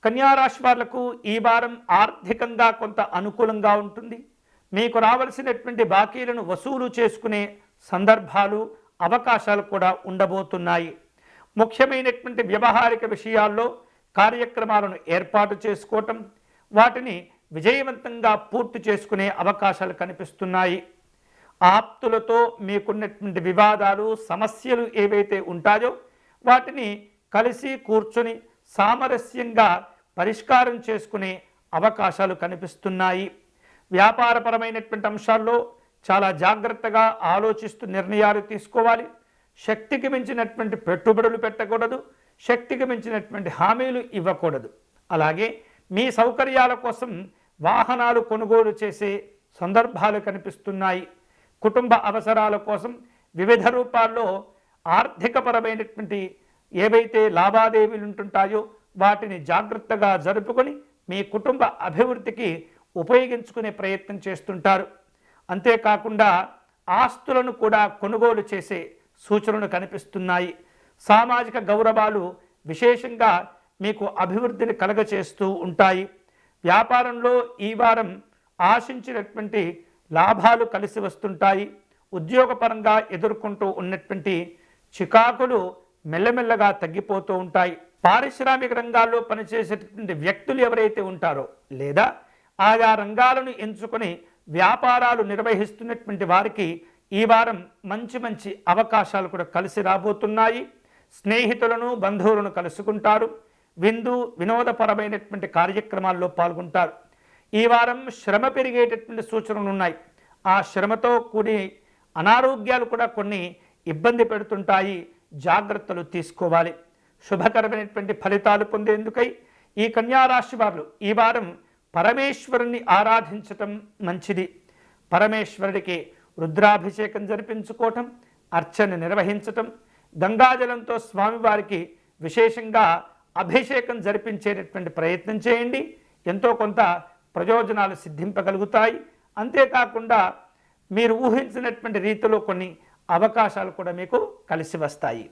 కన్యా రాశి వాళ్లకు ఈ వారం ఆర్థికంగా కొంత అనుకూలంగా ఉంటుంది. మీకు రావాల్సినటువంటి బాకీలను వసూలు చేసుకునే సందర్భాలు, అవకాశాలు కూడా ఉండబోతున్నాయి. ముఖ్యమైనటువంటి వ్యవహారిక విషయాల్లో కార్యక్రమాలను ఏర్పాటు చేసుకోవటం, వాటిని విజయవంతంగా పూర్తి చేసుకునే అవకాశాలు కనిపిస్తున్నాయి. ఆప్తులతో మీకున్నటువంటి వివాదాలు, సమస్యలు ఏవైతే ఉంటాయో వాటిని కలిసి కూర్చొని సామరస్యంగా పరిష్కారం చేసుకునే అవకాశాలు కనిపిస్తున్నాయి. వ్యాపారపరమైనటువంటి అంశాల్లో చాలా జాగ్రత్తగా ఆలోచిస్తూ నిర్ణయాలు తీసుకోవాలి. శక్తికి మించినటువంటి పెట్టుబడులు పెట్టకూడదు, శక్తికి మించినటువంటి హామీలు ఇవ్వకూడదు. అలాగే మీ సౌకర్యాల కోసం వాహనాలు కొనుగోలు చేసే సందర్భాలు కనిపిస్తున్నాయి. కుటుంబ అవసరాల కోసం వివిధ రూపాల్లో ఆర్థికపరమైనటువంటి ఏవైతే లావాదేవీలు ఉంటుంటాయో వాటిని జాగ్రత్తగా జరుపుకొని మీ కుటుంబ అభివృద్ధికి ఉపయోగించుకునే ప్రయత్నం చేస్తుంటారు. అంతేకాకుండా ఆస్తులను కూడా కొనుగోలు చేసే సూచనలు కనిపిస్తున్నాయి. సామాజిక గౌరవాలు విశేషంగా మీకు అభివృద్ధిని కలగచేస్తూ ఉంటాయి. వ్యాపారంలో ఈ వారం ఆశించినటువంటి లాభాలు కలిసి వస్తుంటాయి. ఉద్యోగపరంగా ఎదుర్కొంటూ ఉన్నటువంటి చికాకులు మెల్లమెల్లగా తగ్గిపోతూ ఉంటాయి. పారిశ్రామిక రంగాల్లో పనిచేసేటటువంటి వ్యక్తులు ఎవరైతే ఉంటారో లేదా ఆయా రంగాలను ఎంచుకొని వ్యాపారాలు నిర్వహిస్తున్నటువంటి వారికి ఈ వారం మంచి మంచి అవకాశాలు కూడా కలిసి రాబోతున్నాయి. స్నేహితులను, బంధువులను కలుసుకుంటారు. వినోదపరమైనటువంటి కార్యక్రమాల్లో పాల్గొంటారు. ఈ వారం శ్రమ పెరిగేటటువంటి సూచనలు ఉన్నాయి. ఆ శ్రమతో కూడి అనారోగ్యాలు కూడా కొన్ని ఇబ్బంది పెడుతుంటాయి. జాగ్రత్తలు తీసుకోవాలి. శుభకరమైనటువంటి ఫలితాలు పొందేందుకై ఈ కన్యా రాశి వారు ఈ వారం పరమేశ్వరుని ఆరాధించటం మంచిది. పరమేశ్వరుడికి రుద్రాభిషేకం జరిపించుకోవటం, అర్చన నిర్వహించటం, గంగాజలంతో స్వామివారికి విశేషంగా అభిషేకం జరిపించేటటువంటి ప్రయత్నం చేయండి. ఎంతో కొంత ప్రయోజనాలు సిద్ధింపగలుగుతాయి. అంతేకాకుండా మీరు ఊహించినటువంటి రీతిలో కొన్ని అవకాశాలు కూడా మీకు కలిసి వస్తాయి.